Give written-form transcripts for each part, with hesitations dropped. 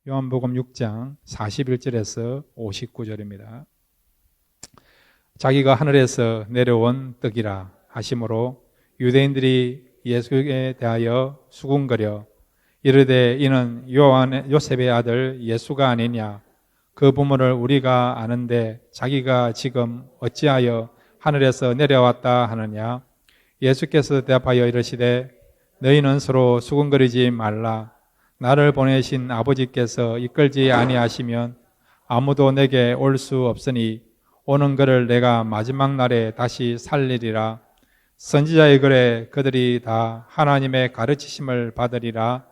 요한복음 6장 41절에서 59절입니다. 자기가 하늘에서 내려온 떡이라 하심으로 유대인들이 예수에 대하여 수군거려 이르되 이는 요셉의 아들 예수가 아니냐. 그 부모를 우리가 아는데 자기가 지금 어찌하여 하늘에서 내려왔다 하느냐. 예수께서 대답하여 이르시되 너희는 서로 수군거리지 말라. 나를 보내신 아버지께서 이끌지 아니하시면 아무도 내게 올 수 없으니 오는 그를 내가 마지막 날에 다시 살리리라. 선지자의 글에 그들이 다 하나님의 가르치심을 받으리라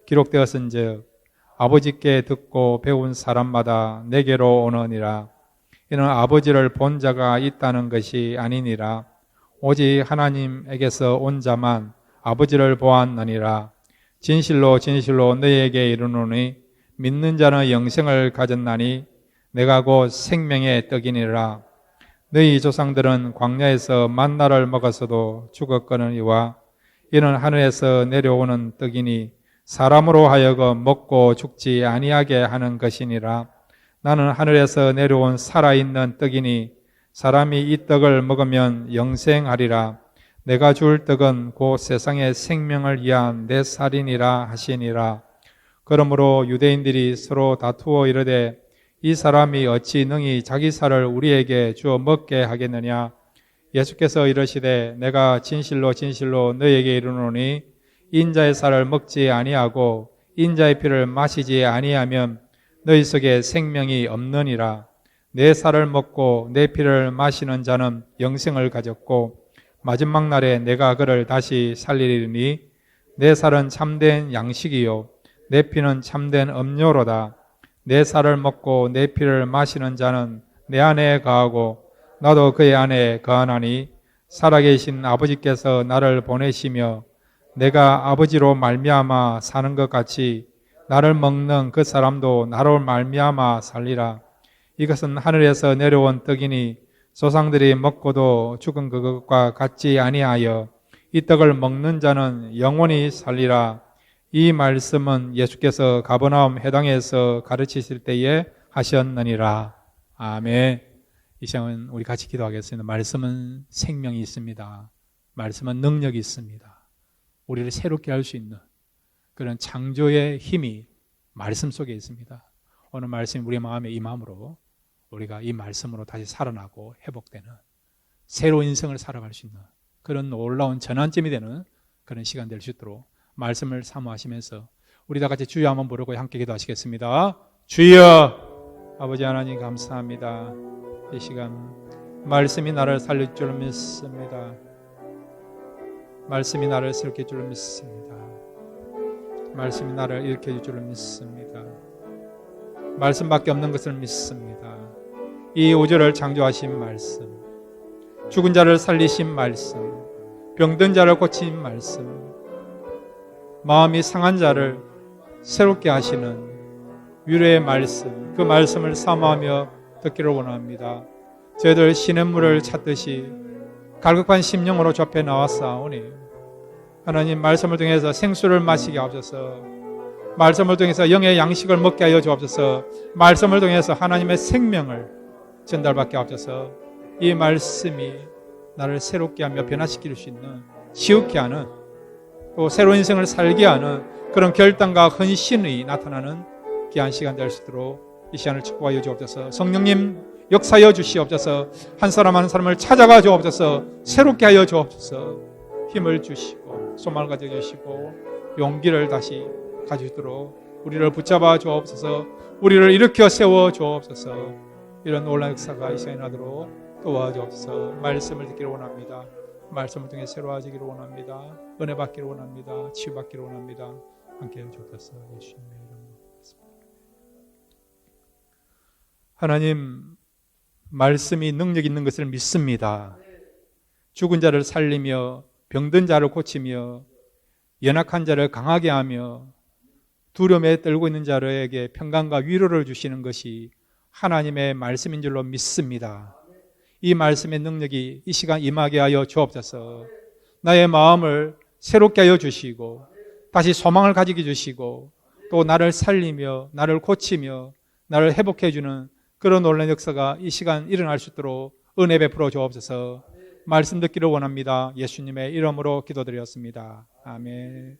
기록되었은즉 아버지께 듣고 배운 사람마다 내게로 오느니라. 이는 아버지를 본 자가 있다는 것이 아니니라. 오직 하나님에게서 온 자만 아버지를 보았느니라. 진실로 진실로 너희에게 이르노니 믿는 자는 영생을 가졌나니 내가 곧 생명의 떡이니라. 너희 조상들은 광야에서 만나를 먹었어도 죽었거니와 이는 하늘에서 내려오는 떡이니 사람으로 하여금 먹고 죽지 아니하게 하는 것이니라. 나는 하늘에서 내려온 살아있는 떡이니 사람이 이 떡을 먹으면 영생하리라. 내가 줄 떡은 곧 세상의 생명을 위한 내 살이니라 하시니라. 그러므로 유대인들이 서로 다투어 이르되 이 사람이 어찌 능히 자기 살을 우리에게 주어 먹게 하겠느냐. 예수께서 이르시되 내가 진실로 진실로 너희에게 이르노니 인자의 살을 먹지 아니하고 인자의 피를 마시지 아니하면 너희 속에 생명이 없느니라. 내 살을 먹고 내 피를 마시는 자는 영생을 가졌고 마지막 날에 내가 그를 다시 살리리니 내 살은 참된 양식이요 내 피는 참된 음료로다. 내 살을 먹고 내 피를 마시는 자는 내 안에 거하고 나도 그의 안에 거하나니 살아계신 아버지께서 나를 보내시며 내가 아버지로 말미암아 사는 것 같이 나를 먹는 그 사람도 나로 말미암아 살리라. 이것은 하늘에서 내려온 떡이니 조상들이 먹고도 죽은 그것과 같지 아니하여 이 떡을 먹는 자는 영원히 살리라. 이 말씀은 예수께서 가버나움 회당에서 가르치실 때에 하셨느니라. 아멘. 이 시간은 우리 같이 기도하겠습니다. 말씀은 생명이 있습니다. 말씀은 능력이 있습니다. 우리를 새롭게 할 수 있는 그런 창조의 힘이 말씀 속에 있습니다. 오늘 말씀이 우리 마음에 임함으로 우리가 이 말씀으로 다시 살아나고 회복되는 새로운 인생을 살아갈 수 있는 그런 놀라운 전환점이 되는 그런 시간 될 수 있도록 말씀을 사모하시면서 우리 다 같이 주여 한번 부르고 함께 기도하시겠습니다. 주여. 아버지 하나님 감사합니다. 이 시간 말씀이 나를 살릴 줄 믿습니다. 말씀이 나를 새롭게 줄 믿습니다. 말씀이 나를 일으켜 줄 줄 믿습니다. 말씀밖에 없는 것을 믿습니다. 이 우주를 창조하신 말씀, 죽은 자를 살리신 말씀, 병든 자를 고친 말씀, 마음이 상한 자를 새롭게 하시는 위로의 말씀, 그 말씀을 사모하며 듣기를 원합니다. 저희들 시냇물을 찾듯이 갈급한 심령으로 좁혀 나왔사오니 하나님 말씀을 통해서 생수를 마시게 하옵소서. 말씀을 통해서 영의 양식을 먹게 하여 주옵소서. 말씀을 통해서 하나님의 생명을 전달받게 하옵소서. 이 말씀이 나를 새롭게 하며 변화시킬 수 있는, 지옥케 하는, 또 새로운 인생을 살게 하는 그런 결단과 헌신이 나타나는 귀한 시간 될 수 있도록 이 시간을 축복하여 주옵소서. 성령님 역사하여 주시옵소서. 한 사람 한 사람을 찾아가 주옵소서. 새롭게 하여 주옵소서. 힘을 주시고 소망을 가져주시고 용기를 다시 가지도록 우리를 붙잡아 주옵소서. 우리를 일으켜 세워 주옵소서. 이런 놀라운 역사가 이 시간에 나도록 도와주옵소서. 말씀을 듣기를 원합니다. 말씀을 통해 새로워지기를 원합니다. 은혜 받기를 원합니다. 치유받기를 원합니다. 함께해 주옵소서. 예수님의 이름으로 기도드립니다. 하나님, 말씀이 능력 있는 것을 믿습니다. 죽은 자를 살리며 병든 자를 고치며 연약한 자를 강하게 하며 두려움에 떨고 있는 자들에게 평강과 위로를 주시는 것이 하나님의 말씀인 줄로 믿습니다. 이 말씀의 능력이 이 시간 임하게 하여 주옵소서. 나의 마음을 새롭게 하여 주시고 다시 소망을 가지게 해주시고 또 나를 살리며 나를 고치며 나를 회복해주는 그런 놀라운 역사가 이 시간 일어날 수 있도록 은혜 베풀어 주옵소서. 말씀 듣기를 원합니다. 예수님의 이름으로 기도드렸습니다. 아멘.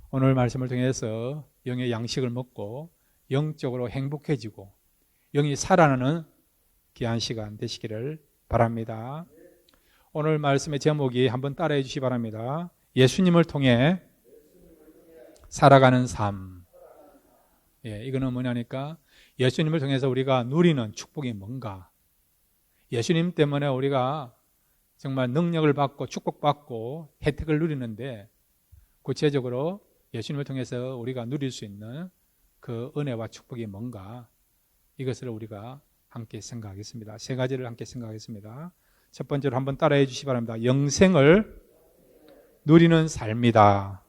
오늘 말씀을 통해서 영의 양식을 먹고 영적으로 행복해지고 영이 살아나는 귀한 시간 되시기를 바랍니다. 오늘 말씀의 제목이 한번 따라해 주시기 바랍니다. 예수님을 통해 살아가는 삶. 이거는 뭐냐니까 예수님을 통해서 우리가 누리는 축복이 뭔가, 예수님 때문에 우리가 정말 능력을 받고 축복받고 혜택을 누리는데 구체적으로 예수님을 통해서 우리가 누릴 수 있는 그 은혜와 축복이 뭔가, 이것을 우리가 함께 생각하겠습니다. 세 가지를 함께 생각하겠습니다. 첫 번째로 한번 따라해 주시기 바랍니다. 영생을 누리는 삶이다.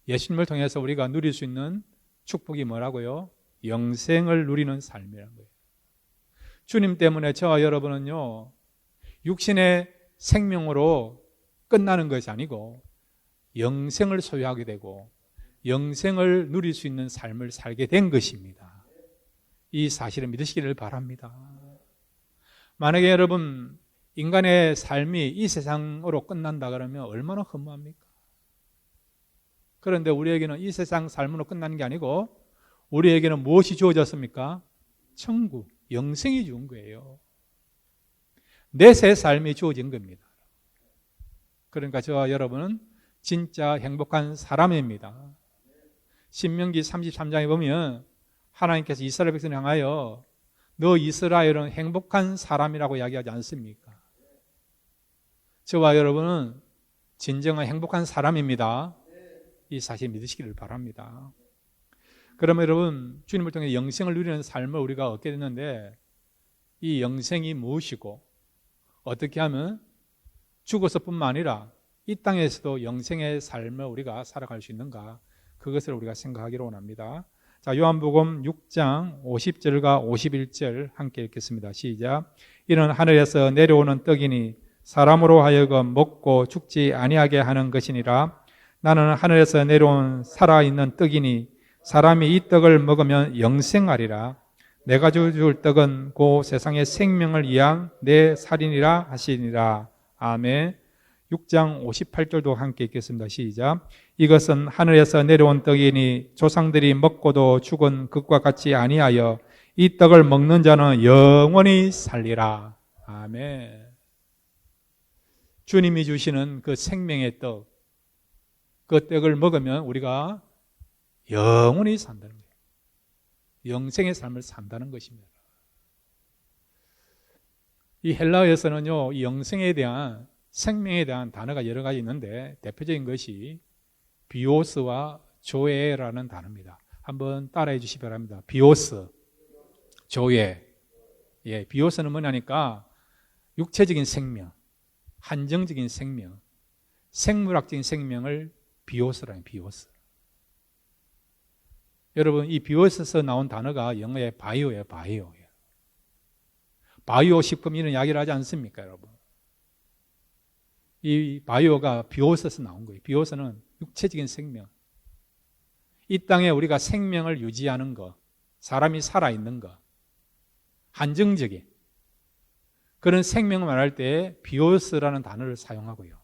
예수님을 통해서 우리가 누릴 수 있는 축복이 뭐라고요? 영생을 누리는 삶이라는 거예요. 주님 때문에 저와 여러분은요, 육신의 생명으로 끝나는 것이 아니고 영생을 소유하게 되고 영생을 누릴 수 있는 삶을 살게 된 것입니다. 이 사실을 믿으시기를 바랍니다. 만약에 여러분 인간의 삶이 이 세상으로 끝난다 그러면 얼마나 허무합니까? 그런데 우리에게는 이 세상 삶으로 끝나는 게 아니고 우리에게는 무엇이 주어졌습니까? 천국, 영생이 주은 거예요. 내 새 삶이 주어진 겁니다. 그러니까 저와 여러분은 진짜 행복한 사람입니다. 신명기 33장에 보면 하나님께서 이스라엘 백성을 향하여 너 이스라엘은 행복한 사람이라고 이야기하지 않습니까? 저와 여러분은 진정한 행복한 사람입니다. 이 사실 믿으시기를 바랍니다. 그러면 여러분, 주님을 통해 영생을 누리는 삶을 우리가 얻게 됐는데 이 영생이 무엇이고 어떻게 하면 죽어서뿐만 아니라 이 땅에서도 영생의 삶을 우리가 살아갈 수 있는가, 그것을 우리가 생각하기를 원합니다. 자, 요한복음 6장 50절과 51절 함께 읽겠습니다. 시작. 이는 하늘에서 내려오는 떡이니 사람으로 하여금 먹고 죽지 아니하게 하는 것이니라. 나는 하늘에서 내려온 살아있는 떡이니 사람이 이 떡을 먹으면 영생하리라. 내가 줄 떡은 그 세상의 생명을 위한 내 살이니라 하시니라. 아멘. 6장 58절도 함께 읽겠습니다. 시작. 이것은 하늘에서 내려온 떡이니 조상들이 먹고도 죽은 것과 같이 아니하여 이 떡을 먹는 자는 영원히 살리라. 아멘. 주님이 주시는 그 생명의 떡, 그 떡을 먹으면 우리가 영원히 산다는 거예요. 영생의 삶을 산다는 것입니다. 이 헬라어에서는요, 이 영생에 대한, 생명에 대한 단어가 여러 가지 있는데 대표적인 것이 비오스와 조에라는 단어입니다. 한번 따라해 주시기 바랍니다. 비오스, 조에. 비오스는 뭐냐니까 육체적인 생명, 한정적인 생명, 생물학적인 생명을 비오스라는 비오스. 여러분, 이 비오스에서 나온 단어가 영어의 바이오예요, 바이오. 바이오 식품 이런 이야기를 하지 않습니까, 여러분? 이 바이오가 비오스에서 나온 거예요. 비오스는 육체적인 생명. 이 땅에 우리가 생명을 유지하는 것, 사람이 살아있는 것, 한정적인 그런 생명을 말할 때 비오스라는 단어를 사용하고요.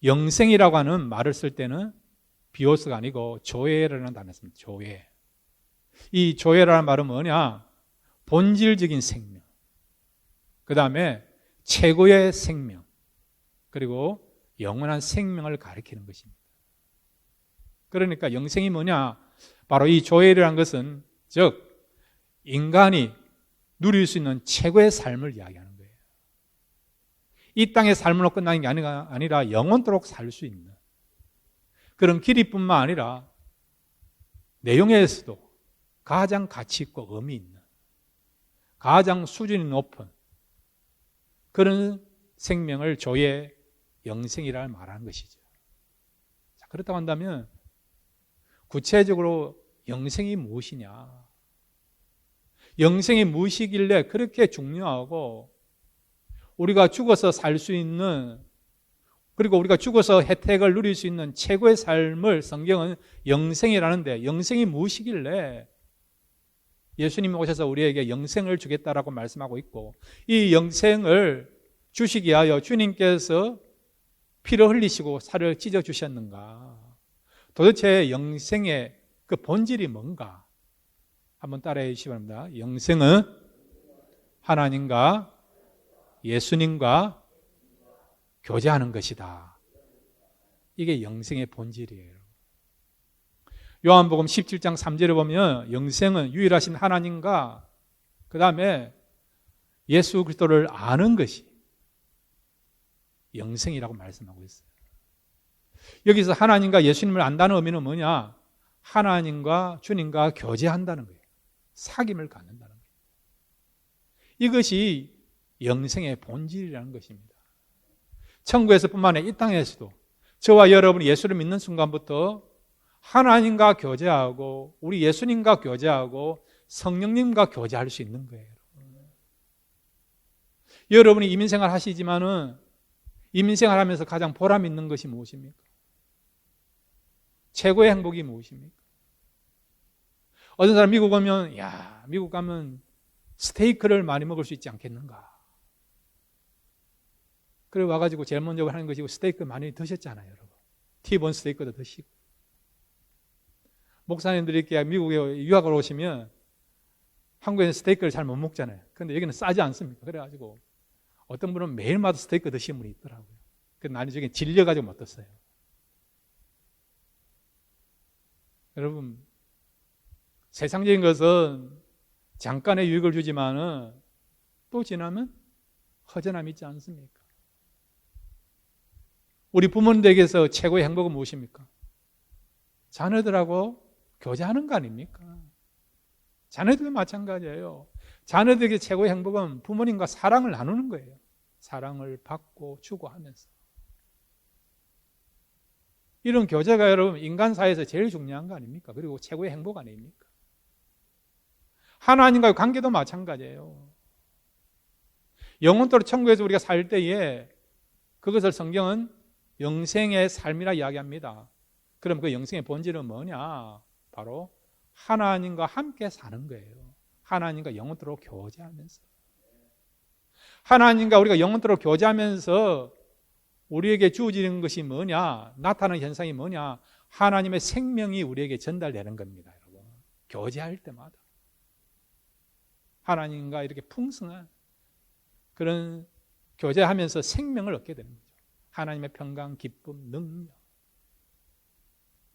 영생이라고 하는 말을 쓸 때는 비오스가 아니고 조에라는 단어를 씁니다. 조에. 이 조에라는 말은 뭐냐? 본질적인 생명, 그 다음에 최고의 생명, 그리고 영원한 생명을 가리키는 것입니다. 그러니까 영생이 뭐냐? 바로 이 조엘이라는 것은 즉 인간이 누릴 수 있는 최고의 삶을 이야기하는 거예요. 이 땅의 삶으로 끝나는 게 아니라 영원토록 살 수 있는 그런 길이뿐만 아니라 내용에서도 가장 가치 있고 의미 있는, 가장 수준이 높은 그런 생명을 조의 영생이라 말하는 것이죠. 자, 그렇다고 한다면 구체적으로 영생이 무엇이냐? 영생이 무엇이길래 그렇게 중요하고 우리가 죽어서 살 수 있는 그리고 우리가 죽어서 혜택을 누릴 수 있는 최고의 삶을 성경은 영생이라는데, 영생이 무엇이길래 예수님이 오셔서 우리에게 영생을 주겠다라고 말씀하고 있고, 이 영생을 주시기 위하여 주님께서 피를 흘리시고 살을 찢어 주셨는가? 도대체 영생의 그 본질이 뭔가? 한번 따라해 주시기 바랍니다. 영생은 하나님과 예수님과 교제하는 것이다. 이게 영생의 본질이에요. 요한복음 17장 3절에 보면 영생은 유일하신 하나님과 그 다음에 예수 그리스도를 아는 것이 영생이라고 말씀하고 있어요. 여기서 하나님과 예수님을 안다는 의미는 뭐냐? 하나님과 주님과 교제한다는 거예요. 사귐을 갖는다는 거예요. 이것이 영생의 본질이라는 것입니다. 천국에서뿐만 아니라 이 땅에서도 저와 여러분이 예수를 믿는 순간부터 하나님과 교제하고 우리 예수님과 교제하고 성령님과 교제할 수 있는 거예요. 여러분이 이민생활 하시지만은 이민생활 하면서 가장 보람 있는 것이 무엇입니까? 최고의 행복이 무엇입니까? 어떤 사람 미국 오면 미국 가면 스테이크를 많이 먹을 수 있지 않겠는가? 그래 와가지고 제일 먼저 하는 것이고 스테이크 많이 드셨잖아요, 여러분. T-본 스테이크도 드시고. 목사님들이 이렇게 미국에 유학을 오시면 한국에는 스테이크를 잘 못 먹잖아요. 그런데 여기는 싸지 않습니까? 그래가지고 어떤 분은 매일마다 스테이크 드시는 분이 있더라고요. 그 나중에 질려가지고 못 떴어요. 여러분, 세상적인 것은 잠깐의 유익을 주지만은 또 지나면 허전함이 있지 않습니까? 우리 부모님들에게서 최고의 행복은 무엇입니까? 자녀들하고 교제하는 거 아닙니까? 자녀들도 마찬가지예요. 자녀들에게 최고의 행복은 부모님과 사랑을 나누는 거예요. 사랑을 받고 주고 하면서. 이런 교제가 여러분 인간 사회에서 제일 중요한 거 아닙니까? 그리고 최고의 행복 아닙니까? 하나님과의 관계도 마찬가지예요. 영원토록 천국에서 우리가 살 때에 그것을 성경은 영생의 삶이라 이야기합니다. 그럼 그 영생의 본질은 뭐냐? 바로 하나님과 함께 사는 거예요. 하나님과 영원토록 교제하면서. 하나님과 우리가 영원토록 교제하면서 우리에게 주어지는 것이 뭐냐? 나타나는 현상이 뭐냐? 하나님의 생명이 우리에게 전달되는 겁니다, 여러분. 교제할 때마다. 하나님과 이렇게 풍성한 그런 교제하면서 생명을 얻게 되는 거죠. 하나님의 평강, 기쁨, 능력.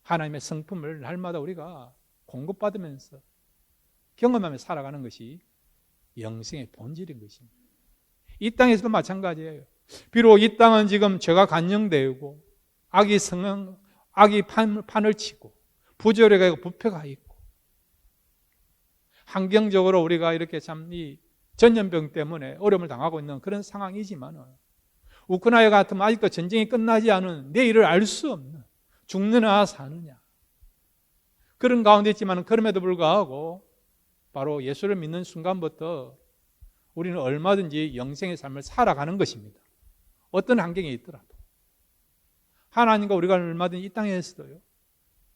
하나님의 성품을 날마다 우리가 공급받으면서 경험하며 살아가는 것이 영생의 본질인 것입니다. 이 땅에서도 마찬가지예요. 비록 이 땅은 지금 죄가 간영되고 악이 판을 치고 부조리가 있고 부패가 있고 환경적으로 우리가 이렇게 참 이 전염병 때문에 어려움을 당하고 있는 그런 상황이지만 우크라이나 같으면 아직도 전쟁이 끝나지 않은 내일을 알 수 없는 죽느냐 사느냐 그런 가운데 있지만 그럼에도 불구하고 바로 예수를 믿는 순간부터 우리는 얼마든지 영생의 삶을 살아가는 것입니다. 어떤 환경에 있더라도 하나님과 우리가 얼마든지 이 땅에서도요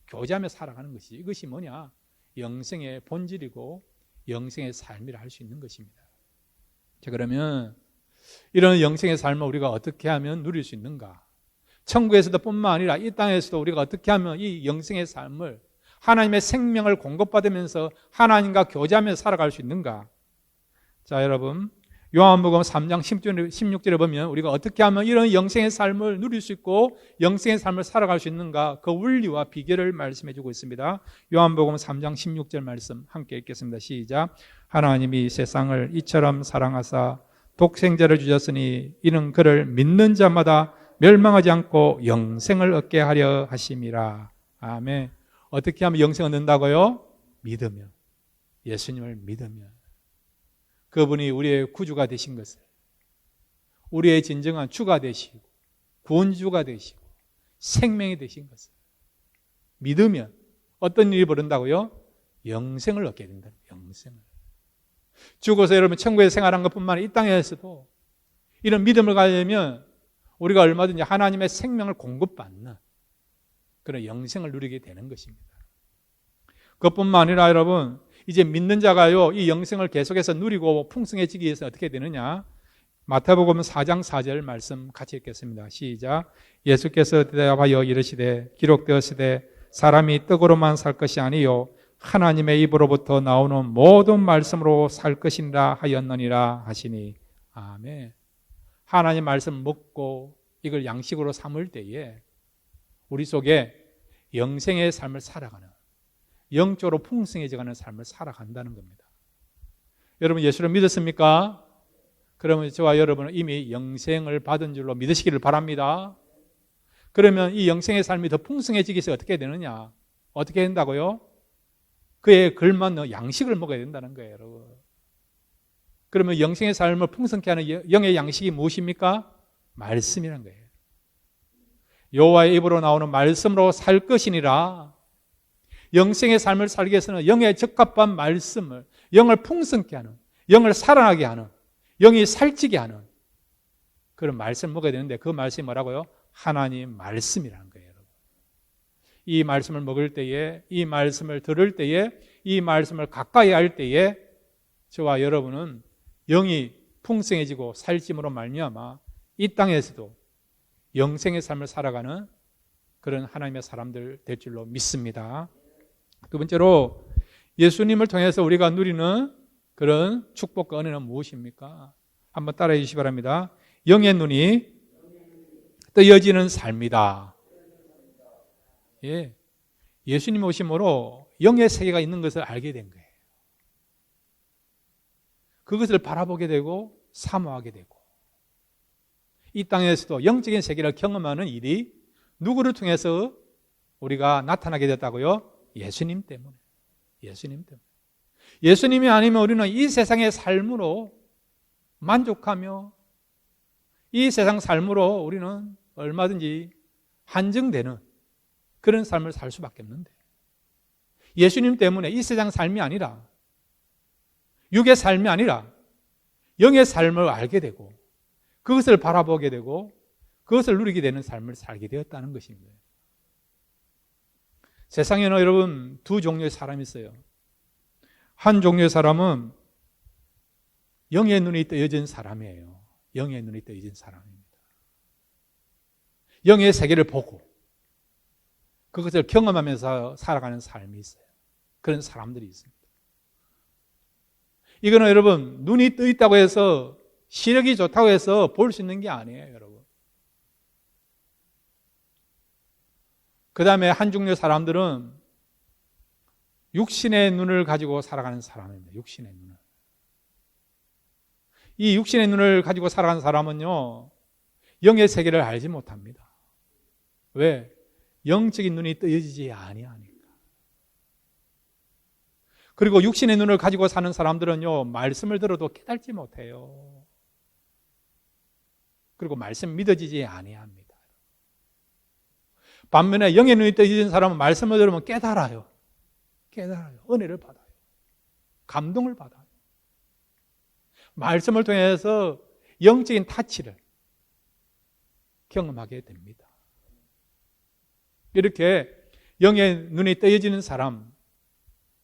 교제하며 살아가는 것이 이것이 뭐냐? 영생의 본질이고 영생의 삶이라 할 수 있는 것입니다. 자, 그러면 이런 영생의 삶을 우리가 어떻게 하면 누릴 수 있는가? 천국에서도 뿐만 아니라 이 땅에서도 우리가 어떻게 하면 이 영생의 삶을 하나님의 생명을 공급받으면서 하나님과 교제하면서 살아갈 수 있는가? 자, 여러분 요한복음 3장 16절에 보면 우리가 어떻게 하면 이런 영생의 삶을 누릴 수 있고 영생의 삶을 살아갈 수 있는가? 그 원리와 비결을 말씀해 주고 있습니다. 요한복음 3장 16절 말씀 함께 읽겠습니다. 시작. 하나님이 세상을 이처럼 사랑하사 독생자를 주셨으니 이는 그를 믿는 자마다 멸망하지 않고 영생을 얻게 하려 하심이라. 아멘. 어떻게 하면 영생을 얻는다고요? 믿으면. 예수님을 믿으면. 그분이 우리의 구주가 되신 것을, 우리의 진정한 주가 되시고 구원주가 되시고 생명이 되신 것을 믿으면 어떤 일이 벌어진다고요? 영생을 얻게 된다. 영생을. 죽어서 여러분 천국에 생활한 것뿐만 아니라 이 땅에서도 이런 믿음을 가지면 우리가 얼마든지 하나님의 생명을 공급받는 그런 영생을 누리게 되는 것입니다. 그것뿐만 아니라 여러분, 이제 믿는 자가요, 이 영생을 계속해서 누리고 풍성해지기 위해서 어떻게 되느냐? 마태복음 4장 4절 말씀 같이 읽겠습니다. 시작. 예수께서 대답하여 이르시되 기록되었으되 사람이 떡으로만 살 것이 아니요 하나님의 입으로부터 나오는 모든 말씀으로 살 것이니라 하였느니라 하시니. 아멘. 하나님 말씀 먹고 이걸 양식으로 삼을 때에 우리 속에 영생의 삶을 살아가는, 영적으로 풍성해져가는 삶을 살아간다는 겁니다. 여러분 예수를 믿었습니까? 그러면 저와 여러분은 이미 영생을 받은 줄로 믿으시기를 바랍니다. 그러면 이 영생의 삶이 더 풍성해지기 위해서 어떻게 되느냐? 어떻게 된다고요? 그에 걸맞는 양식을 먹어야 된다는 거예요, 여러분. 그러면 영생의 삶을 풍성케 하는 영의 양식이 무엇입니까? 말씀이라는 거예요. 여호와의 입으로 나오는 말씀으로 살 것이니라. 영생의 삶을 살기 위해서는 영에 적합한 말씀을, 영을 풍성케 하는, 영을 살아나게 하는, 영이 살찌게 하는 그런 말씀을 먹어야 되는데 그 말씀이 뭐라고요? 하나님 말씀이라는 거예요. 여러분. 이 말씀을 먹을 때에, 이 말씀을 들을 때에, 이 말씀을 가까이 할 때에 저와 여러분은 영이 풍성해지고 살찜으로 말미암아 이 땅에서도 영생의 삶을 살아가는 그런 하나님의 사람들 될 줄로 믿습니다. 두 번째로 예수님을 통해서 우리가 누리는 그런 축복과 은혜는 무엇입니까? 한번 따라해 주시기 바랍니다. 영의 눈이 뜨여지는 삶이다. 예, 예수님 오심으로 영의 세계가 있는 것을 알게 된 거예요. 그것을 바라보게 되고 사모하게 되고 이 땅에서도 영적인 세계를 경험하는 일이 누구를 통해서 우리가 나타나게 됐다고요? 예수님 때문에. 예수님 때문에. 예수님이 아니면 우리는 이 세상의 삶으로 만족하며 이 세상 삶으로 우리는 얼마든지 한정되는 그런 삶을 살 수밖에 없는데 예수님 때문에 이 세상 삶이 아니라 육의 삶이 아니라 영의 삶을 알게 되고 그것을 바라보게 되고 그것을 누리게 되는 삶을 살게 되었다는 것입니다. 세상에는 여러분 두 종류의 사람이 있어요. 한 종류의 사람은 영의 눈이 뜨여진 사람이에요. 영의 눈이 뜨여진 사람입니다. 영의 세계를 보고 그것을 경험하면서 살아가는 삶이 있어요. 그런 사람들이 있습니다. 이거는 여러분 눈이 떠 있다고 해서 시력이 좋다고 해서 볼 수 있는 게 아니에요, 여러분. 그 다음에 한 종류의 사람들은 육신의 눈을 가지고 살아가는 사람입니다. 육신의 눈을. 이 육신의 눈을 가지고 살아가는 사람은요, 영의 세계를 알지 못합니다. 왜? 영적인 눈이 뜨여지지 아니하니까. 그리고 육신의 눈을 가지고 사는 사람들은요, 말씀을 들어도 깨닫지 못해요. 그리고 말씀 믿어지지 아니합니다. 반면에 영의 눈이 뜨여진 사람은 말씀을 들으면 깨달아요. 깨달아요. 은혜를 받아요. 감동을 받아요. 말씀을 통해서 영적인 타치를 경험하게 됩니다. 이렇게 영의 눈이 뜨여지는 사람,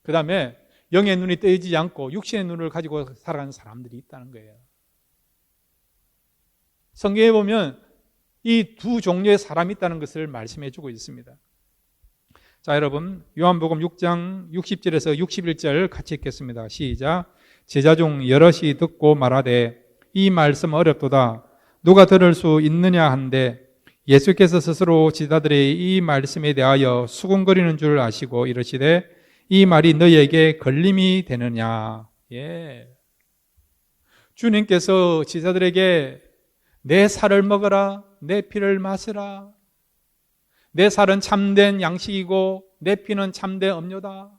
그 다음에 영의 눈이 뜨여지지 않고 육신의 눈을 가지고 살아가는 사람들이 있다는 거예요. 성경에 보면 이 두 종류의 사람이 있다는 것을 말씀해 주고 있습니다. 자, 여러분 요한복음 6장 60절에서 61절 같이 읽겠습니다. 시작. 제자 중 여럿이 듣고 말하되 이 말씀 어렵도다 누가 들을 수 있느냐 한데 예수께서 스스로 제자들의 이 말씀에 대하여 수군거리는 줄 아시고 이르시되 이 말이 너희에게 걸림이 되느냐. 예. 주님께서 제자들에게 내 살을 먹어라, 내 피를 마시라. 내 살은 참된 양식이고 내 피는 참된 음료다.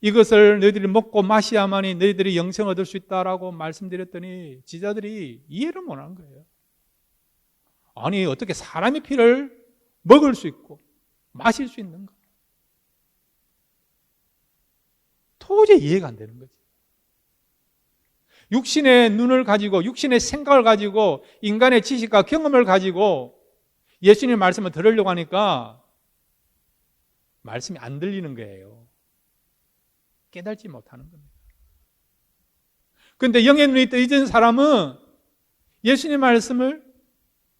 이것을 너희들이 먹고 마셔야만이 너희들이 영생을 얻을 수 있다라고 말씀드렸더니 제자들이 이해를 못하는 거예요. 아니 어떻게 사람의 피를 먹을 수 있고 마실 수 있는가? 도저히 이해가 안 되는 거지. 육신의 눈을 가지고 육신의 생각을 가지고 인간의 지식과 경험을 가지고 예수님의 말씀을 들으려고 하니까 말씀이 안 들리는 거예요. 깨달지 못하는 겁니다. 그런데 영의 눈이 뜨이는 사람은 예수님의 말씀을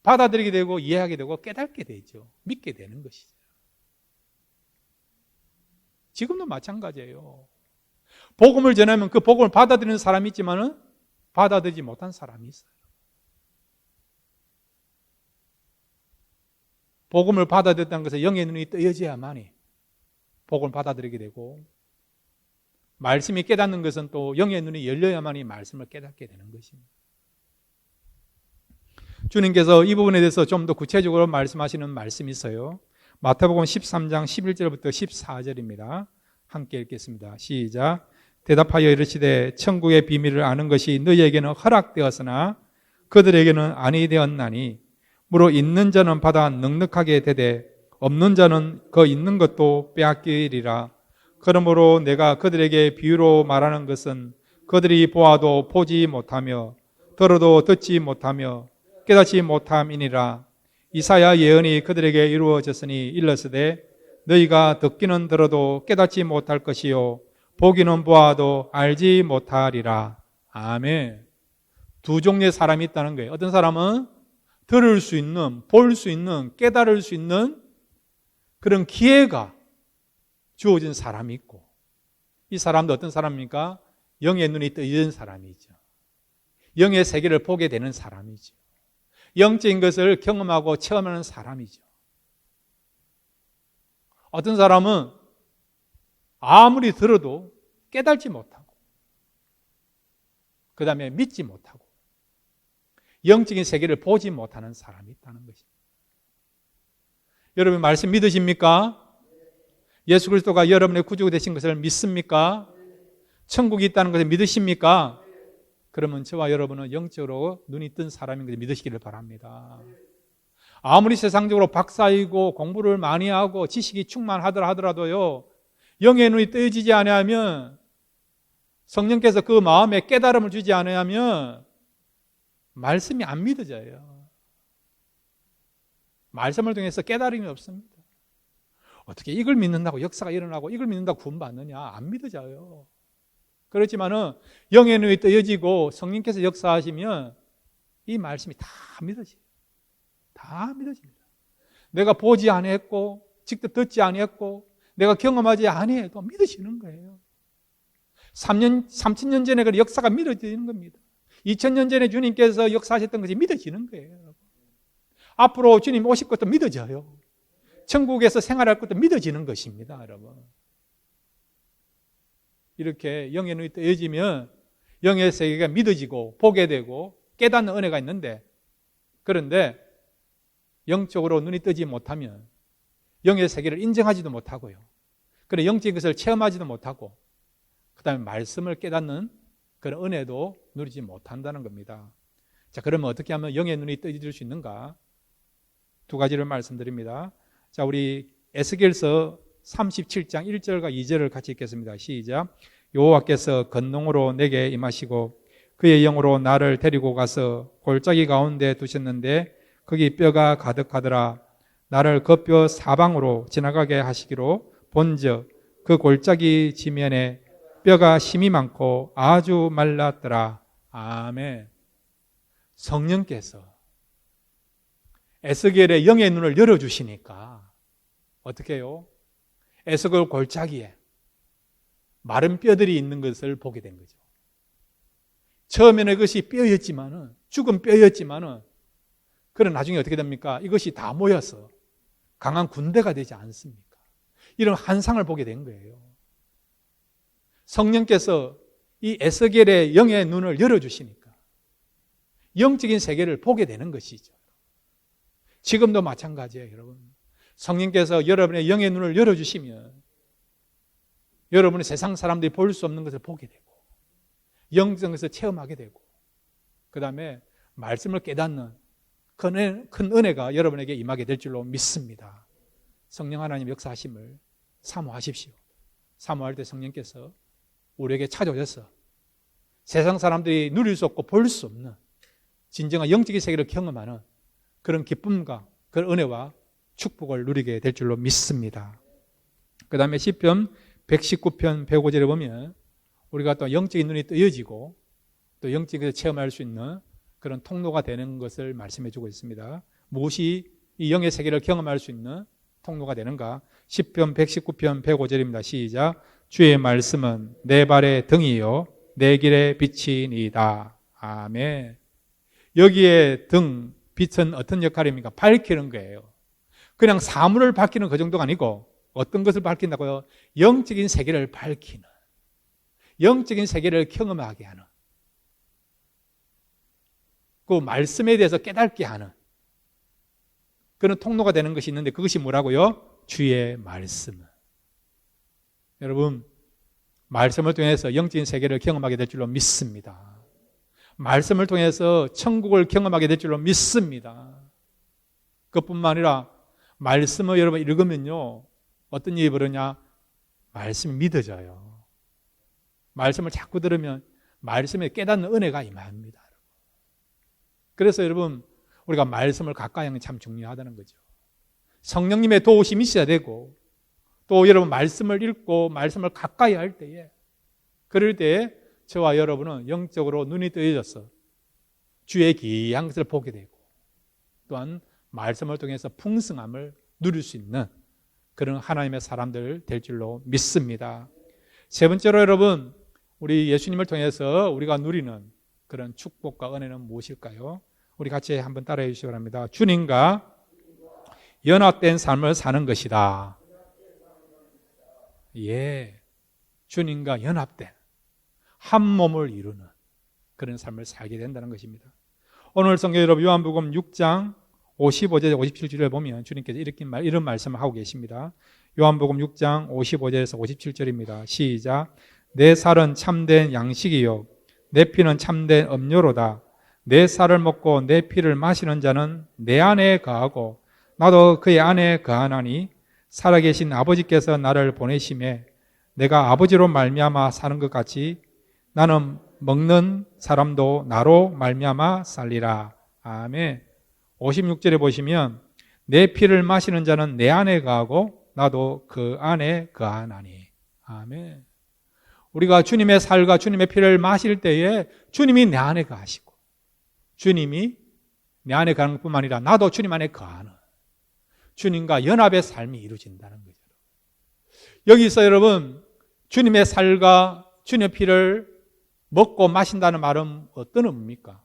받아들이게 되고 이해하게 되고 깨닫게 되죠. 믿게 되는 것이죠. 지금도 마찬가지예요. 복음을 전하면 그 복음을 받아들이는 사람이 있지만은 받아들이지 못한 사람이 있어요. 복음을 받아들였다는 것은 영의 눈이 뜨여져야만이 복음을 받아들이게 되고, 말씀이 깨닫는 것은 또 영의 눈이 열려야만이 말씀을 깨닫게 되는 것입니다. 주님께서 이 부분에 대해서 좀 더 구체적으로 말씀하시는 말씀이 있어요. 마태복음 13장 11절부터 14절입니다. 함께 읽겠습니다. 시작. 대답하여 이르시되 천국의 비밀을 아는 것이 너희에게는 허락되었으나 그들에게는 아니 되었나니 무로 있는 자는 받아 넉넉하게 되되 없는 자는 그 있는 것도 빼앗기리라. 그러므로 내가 그들에게 비유로 말하는 것은 그들이 보아도 보지 못하며 들어도 듣지 못하며 깨닫지 못함이니라. 이사야 예언이 그들에게 이루어졌으니 일렀으되 너희가 듣기는 들어도 깨닫지 못할 것이요 보기는 보아도 알지 못하리라. 아멘. 두 종류의 사람이 있다는 거예요. 어떤 사람은 들을 수 있는, 볼 수 있는, 깨달을 수 있는 그런 기회가 주어진 사람이 있고, 이 사람도 어떤 사람입니까? 영의 눈이 뜨이는 사람이죠. 영의 세계를 보게 되는 사람이죠. 영적인 것을 경험하고 체험하는 사람이죠. 어떤 사람은 아무리 들어도 깨달지 못하고, 그 다음에 믿지 못하고, 영적인 세계를 보지 못하는 사람이 있다는 것입니다. 여러분 말씀 믿으십니까? 예수 그리스도가 여러분의 구주가 되신 것을 믿습니까? 천국이 있다는 것을 믿으십니까? 그러면 저와 여러분은 영적으로 눈이 뜬 사람인 것을 믿으시기를 바랍니다. 아무리 세상적으로 박사이고 공부를 많이 하고 지식이 충만하더라 하더라도요, 영의 눈이 뜨여지지 않으면, 성령께서 그 마음에 깨달음을 주지 않으면 말씀이 안 믿어져요. 말씀을 통해서 깨달음이 없습니다. 어떻게 이걸 믿는다고 역사가 일어나고 이걸 믿는다고 구원받느냐? 안 믿어져요. 그렇지만은 영의 눈이 뜨여지고 성령께서 역사하시면 이 말씀이 다 믿어져요. 다 믿어집니다. 내가 보지 아니했고 직접 듣지 아니했고 내가 경험하지 아니해도 믿어지는 거예요. 3,000년 전에 그 역사가 믿어지는 겁니다. 2,000년 전에 주님께서 역사하셨던 것이 믿어지는 거예요. 앞으로 주님 오실 것도 믿어져요. 천국에서 생활할 것도 믿어지는 것입니다, 여러분. 이렇게 영의 눈이 뜨여지면 영의 세계가 믿어지고 보게 되고 깨닫는 은혜가 있는데, 그런데 영적으로 눈이 뜨지 못하면 영의 세계를 인정하지도 못하고요. 그래 영적인 것을 체험하지도 못하고 그 다음에 말씀을 깨닫는 그런 은혜도 누리지 못한다는 겁니다. 자, 그러면 어떻게 하면 영의 눈이 뜨질 수 있는가? 두 가지를 말씀드립니다. 자, 우리 에스겔서 37장 1절과 2절을 같이 읽겠습니다. 시작. 여호와께서 건능으로 내게 임하시고 그의 영으로 나를 데리고 가서 골짜기 가운데 두셨는데 거기 뼈가 가득하더라. 나를 그 뼈 사방으로 지나가게 하시기로 본즉 그 골짜기 지면에 뼈가 심이 많고 아주 말랐더라. 아멘. 성령께서 에스겔의 영의 눈을 열어주시니까 어떻게 해요? 에스겔 골짜기에 마른 뼈들이 있는 것을 보게 된 거죠. 처음에는 그것이 뼈였지만은, 죽은 뼈였지만은, 그런 나중에 어떻게 됩니까? 이것이 다 모여서 강한 군대가 되지 않습니까? 이런 환상을 보게 된 거예요. 성령께서 이 에스겔의 영의 눈을 열어주시니까 영적인 세계를 보게 되는 것이죠. 지금도 마찬가지예요, 여러분. 성령께서 여러분의 영의 눈을 열어주시면 여러분의 세상 사람들이 볼 수 없는 것을 보게 되고 영적인 것을 체험하게 되고 그 다음에 말씀을 깨닫는 큰 은혜가 여러분에게 임하게 될 줄로 믿습니다. 성령 하나님 역사하심을 사모하십시오. 사모할 때 성령께서 우리에게 찾아오셔서 세상 사람들이 누릴 수 없고 볼 수 없는 진정한 영적인 세계를 경험하는 그런 기쁨과 그런 은혜와 축복을 누리게 될 줄로 믿습니다. 그 다음에 시편 119편 105절에 보면 우리가 또 영적인 눈이 뜨여지고 또 영적인 체험할 수 있는 그런 통로가 되는 것을 말씀해 주고 있습니다. 무엇이 이 영의 세계를 경험할 수 있는 통로가 되는가? 시편 119편 105절입니다. 시작. 주의 말씀은 내 발의 등이요 내 길의 빛이니이다. 아멘. 여기에 등, 빛은 어떤 역할입니까? 밝히는 거예요. 그냥 사물을 밝히는 그 정도가 아니고 어떤 것을 밝힌다고요? 영적인 세계를 밝히는, 영적인 세계를 경험하게 하는, 그 말씀에 대해서 깨닫게 하는 그런 통로가 되는 것이 있는데 그것이 뭐라고요? 주의 말씀. 여러분, 말씀을 통해서 영적인 세계를 경험하게 될 줄로 믿습니다. 말씀을 통해서 천국을 경험하게 될 줄로 믿습니다. 그뿐만 아니라 말씀을 여러분 읽으면요 어떤 일이 벌어냐? 말씀이 믿어져요. 말씀을 자꾸 들으면 말씀에 깨닫는 은혜가 임합니다. 그래서 여러분 우리가 말씀을 가까이 하는 게 참 중요하다는 거죠. 성령님의 도우심이 있어야 되고 또 여러분 말씀을 읽고 말씀을 가까이 할 때에 그럴 때에 저와 여러분은 영적으로 눈이 뜨여져서 주의 귀한 것을 보게 되고 또한 말씀을 통해서 풍성함을 누릴 수 있는 그런 하나님의 사람들 될 줄로 믿습니다. 세 번째로 여러분 우리 예수님을 통해서 우리가 누리는 그런 축복과 은혜는 무엇일까요? 우리 같이 한번 따라해 주시기 바랍니다. 주님과 연합된 삶을 사는 것이다. 예, 주님과 연합된 한 몸을 이루는 그런 삶을 살게 된다는 것입니다. 오늘 성경 여러분 요한복음 6장 55절 57절에 보면 주님께서 이런 말씀을 하고 계십니다. 요한복음 6장 55절에서 57절입니다. 시작. 내 살은 참된 양식이요 내 피는 참된 음료로다. 내 살을 먹고 내 피를 마시는 자는 내 안에 거하고 나도 그의 안에 거하나니 살아계신 아버지께서 나를 보내심에 내가 아버지로 말미암아 사는 것 같이 나는 먹는 사람도 나로 말미암아 살리라. 아멘. 56절에 보시면 내 피를 마시는 자는 내 안에 거하고 나도 그 안에 거하나니. 아멘. 우리가 주님의 살과 주님의 피를 마실 때에 주님이 내 안에 거하시고 주님이 내 안에 거하는 것뿐만 아니라 나도 주님 안에 거하는 주님과 연합의 삶이 이루어진다는 거죠. 여기서 여러분 주님의 살과 주님의 피를 먹고 마신다는 말은 어떤 의미입니까?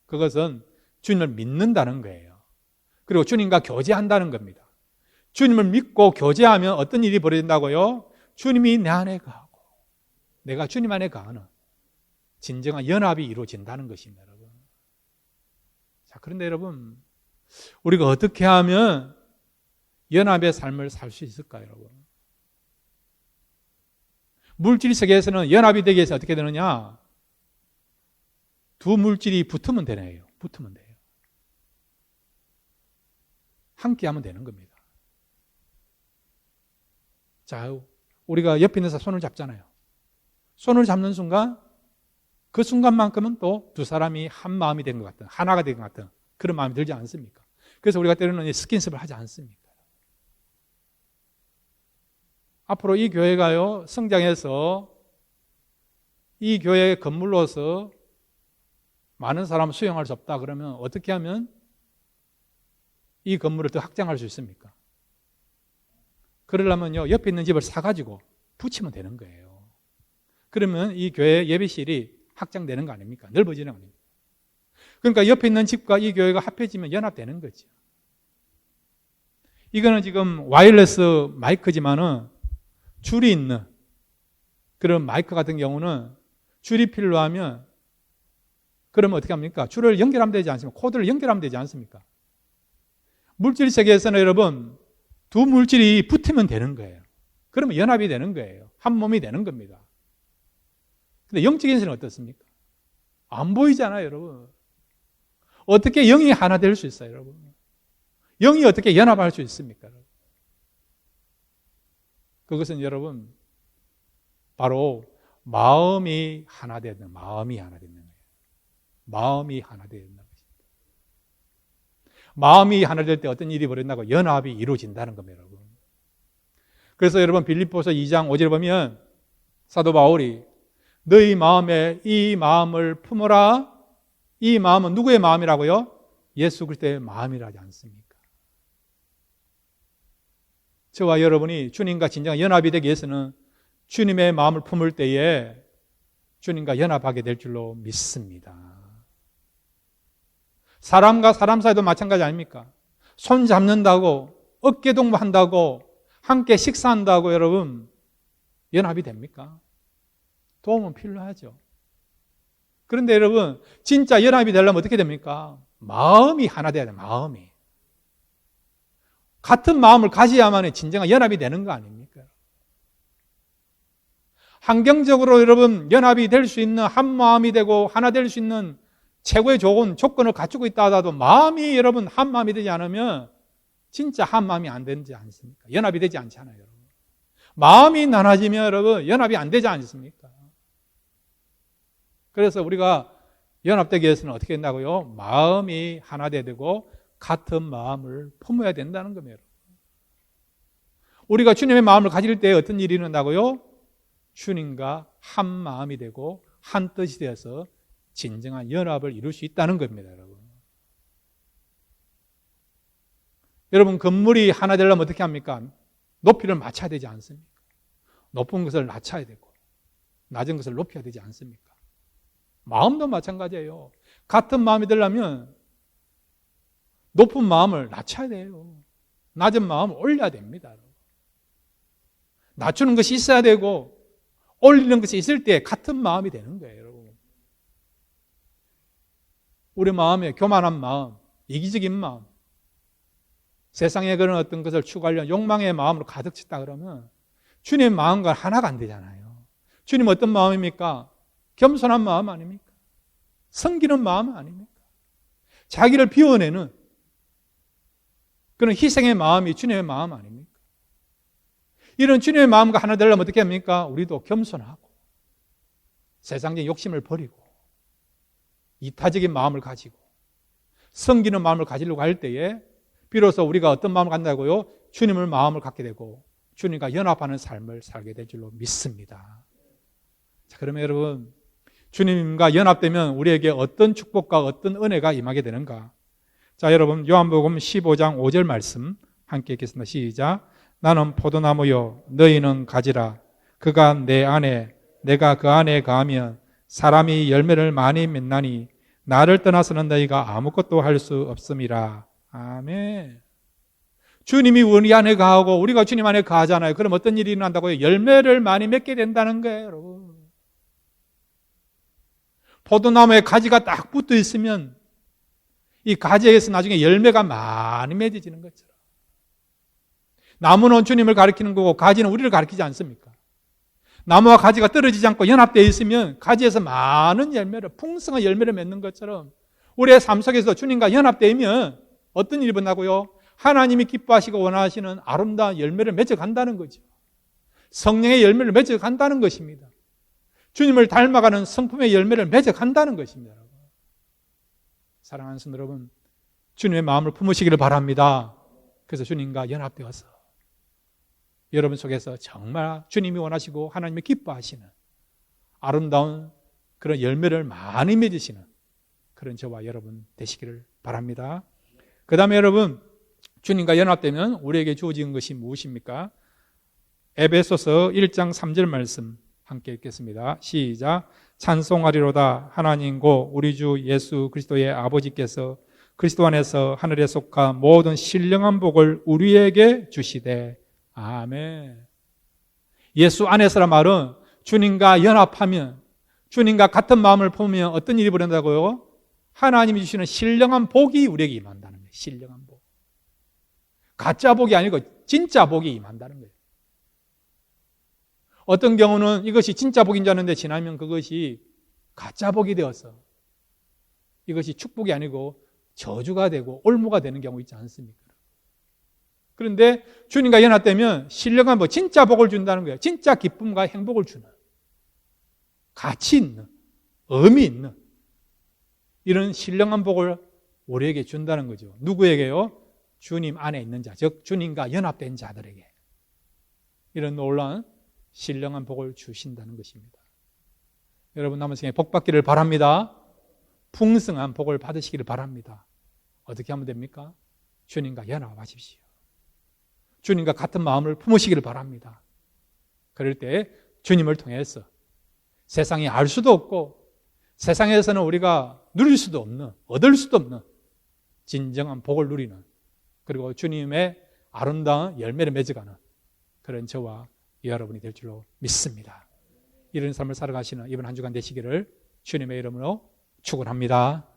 그것은 주님을 믿는다는 거예요. 그리고 주님과 교제한다는 겁니다. 주님을 믿고 교제하면 어떤 일이 벌어진다고요? 주님이 내 안에 거하고 내가 주님 안에 거하는 진정한 연합이 이루어진다는 것입니다. 여러분. 자, 그런데 여러분 우리가 어떻게 하면 연합의 삶을 살 수 있을까요, 여러분? 물질 세계에서는 연합이 되기 위해서 어떻게 되느냐? 두 물질이 붙으면 되네요. 붙으면 돼요. 함께 하면 되는 겁니다. 자, 우리가 옆에 있는 사람 손을 잡잖아요. 손을 잡는 순간 그 순간만큼은 또 두 사람이 한 마음이 된 것 같은, 하나가 된 것 같은 그런 마음이 들지 않습니까? 그래서 우리가 때로는 스킨십을 하지 않습니까? 앞으로 이 교회가요 성장해서 이 교회의 건물로서 많은 사람을 수용할 수 없다 그러면 어떻게 하면 이 건물을 더 확장할 수 있습니까? 그러려면요 옆에 있는 집을 사가지고 붙이면 되는 거예요. 그러면 이 교회 예배실이 확장되는 거 아닙니까? 넓어지는 거 아닙니까? 그러니까 옆에 있는 집과 이 교회가 합해지면 연합되는 거죠. 이거는 지금 와이어리스 마이크지만은 줄이 있는 그런 마이크 같은 경우는 줄이 필요하면 그러면 어떻게 합니까? 줄을 연결하면 되지 않습니까? 코드를 연결하면 되지 않습니까? 물질 세계에서는 여러분 두 물질이 붙으면 되는 거예요. 그러면 연합이 되는 거예요. 한 몸이 되는 겁니다. 근데 영적인 세계는 어떻습니까? 안 보이잖아요, 여러분. 어떻게 영이 하나 될 수 있어요, 여러분? 영이 어떻게 연합할 수 있습니까? 여러분? 그것은 여러분 바로 마음이 하나 되는, 마음이 하나 되는 거예요. 마음이 하나 되는 것입니다. 마음이 하나 될 때 어떤 일이 벌어진다고? 연합이 이루어진다는 겁니다, 여러분. 그래서 여러분 빌립보서 2장 5절에 보면 사도 바울이 너희 마음에 이 마음을 품어라. 이 마음은 누구의 마음이라고요? 예수 그리스도의 마음이라지 않습니까? 저와 여러분이 주님과 진정한 연합이 되기 위해서는 주님의 마음을 품을 때에 주님과 연합하게 될 줄로 믿습니다. 사람과 사람 사이도 마찬가지 아닙니까? 손 잡는다고, 어깨 동무한다고, 함께 식사한다고 여러분 연합이 됩니까? 도움은 필요하죠. 그런데 여러분 진짜 연합이 되려면 어떻게 됩니까? 마음이 하나 돼야 돼요. 마음이. 같은 마음을 가져야만 진정한 연합이 되는 거 아닙니까? 환경적으로 여러분 연합이 될 수 있는 한 마음이 되고 하나 될 수 있는 최고의 좋은 조건을 갖추고 있다 하더라도 마음이 여러분 한 마음이 되지 않으면 진짜 한 마음이 안 되지 않습니까? 연합이 되지 않잖아요. 여러분. 마음이 나눠지면 여러분 연합이 안 되지 않습니까? 그래서 우리가 연합되기 위해서는 어떻게 된다고요? 마음이 하나 되고 같은 마음을 품어야 된다는 겁니다. 우리가 주님의 마음을 가질 때 어떤 일이 일어난다고요? 주님과 한 마음이 되고 한 뜻이 되어서 진정한 연합을 이룰 수 있다는 겁니다, 여러분. 여러분, 건물이 하나 되려면 어떻게 합니까? 높이를 맞춰야 되지 않습니까? 높은 것을 낮춰야 되고 낮은 것을 높여야 되지 않습니까? 마음도 마찬가지예요. 같은 마음이 되려면 높은 마음을 낮춰야 돼요. 낮은 마음을 올려야 됩니다. 낮추는 것이 있어야 되고 올리는 것이 있을 때 같은 마음이 되는 거예요, 여러분. 우리 마음에 교만한 마음, 이기적인 마음, 세상에 그런 어떤 것을 추구하려는 욕망의 마음으로 가득 찼다 그러면 주님의 마음과 하나가 안 되잖아요. 주님 어떤 마음입니까? 겸손한 마음 아닙니까? 섬기는 마음 아닙니까? 자기를 비워내는 그런 희생의 마음이 주님의 마음 아닙니까? 이런 주님의 마음과 하나 되려면 어떻게 합니까? 우리도 겸손하고 세상적인 욕심을 버리고 이타적인 마음을 가지고 섬기는 마음을 가지려고 할 때에 비로소 우리가 어떤 마음을 갖는다고요? 주님을 마음을 갖게 되고 주님과 연합하는 삶을 살게 될 줄로 믿습니다. 자, 그러면 여러분 주님과 연합되면 우리에게 어떤 축복과 어떤 은혜가 임하게 되는가? 자, 여러분 요한복음 15장 5절 말씀 함께 읽겠습니다. 시작. 나는 포도나무요 너희는 가지라. 그가 내 안에 내가 그 안에 거하면 사람이 열매를 많이 맺나니 나를 떠나서는 너희가 아무것도 할 수 없음이라. 아멘. 주님이 우리 안에 거하고 우리가 주님 안에 거하잖아요. 그럼 어떤 일이 일어난다고요? 열매를 많이 맺게 된다는 거예요, 여러분. 포도나무에 가지가 딱 붙어 있으면 이 가지에서 나중에 열매가 많이 맺어지는 것처럼. 나무는 주님을 가리키는 거고 가지는 우리를 가리키지 않습니까? 나무와 가지가 떨어지지 않고 연합되어 있으면 가지에서 많은 열매를, 풍성한 열매를 맺는 것처럼 우리의 삶 속에서 주님과 연합되면 어떤 일이 일어나고요? 하나님이 기뻐하시고 원하시는 아름다운 열매를 맺어간다는 거죠. 성령의 열매를 맺어간다는 것입니다. 주님을 닮아가는 성품의 열매를 맺어간다는 것입니다. 사랑하는 성도 여러분, 주님의 마음을 품으시기를 바랍니다. 그래서 주님과 연합되어서 여러분 속에서 정말 주님이 원하시고 하나님이 기뻐하시는 아름다운 그런 열매를 많이 맺으시는 그런 저와 여러분 되시기를 바랍니다. 그 다음에 여러분 주님과 연합되면 우리에게 주어진 것이 무엇입니까? 에베소서 1장 3절 말씀 함께 읽겠습니다. 시작. 찬송하리로다 하나님고 우리 주 예수 그리스도의 아버지께서 그리스도 안에서 하늘에 속한 모든 신령한 복을 우리에게 주시되. 아멘. 예수 안에서란 말은 주님과 연합하면 주님과 같은 마음을 품으면 어떤 일이 벌어진다고요? 하나님이 주시는 신령한 복이 우리에게 임한다는 거예요. 신령한 복. 가짜 복이 아니고 진짜 복이 임한다는 거예요. 어떤 경우는 이것이 진짜 복인 줄 아는데 지나면 그것이 가짜 복이 되어서 이것이 축복이 아니고 저주가 되고 올무가 되는 경우 있지 않습니까? 그런데 주님과 연합되면 신령한 복, 진짜 복을 준다는 거예요. 진짜 기쁨과 행복을 주는. 가치 있는, 의미 있는 이런 신령한 복을 우리에게 준다는 거죠. 누구에게요? 주님 안에 있는 자, 즉 주님과 연합된 자들에게 이런 놀라운 신령한 복을 주신다는 것입니다. 여러분 남은 생에 복 받기를 바랍니다. 풍성한 복을 받으시기를 바랍니다. 어떻게 하면 됩니까? 주님과 연합하십시오. 주님과 같은 마음을 품으시기를 바랍니다. 그럴 때 주님을 통해서 세상이 알 수도 없고 세상에서는 우리가 누릴 수도 없는, 얻을 수도 없는 진정한 복을 누리는, 그리고 주님의 아름다운 열매를 맺어가는 그런 저와 여러분이 될 줄로 믿습니다. 이런 삶을 살아가시는 이번 한 주간 되시기를 주님의 이름으로 축원합니다.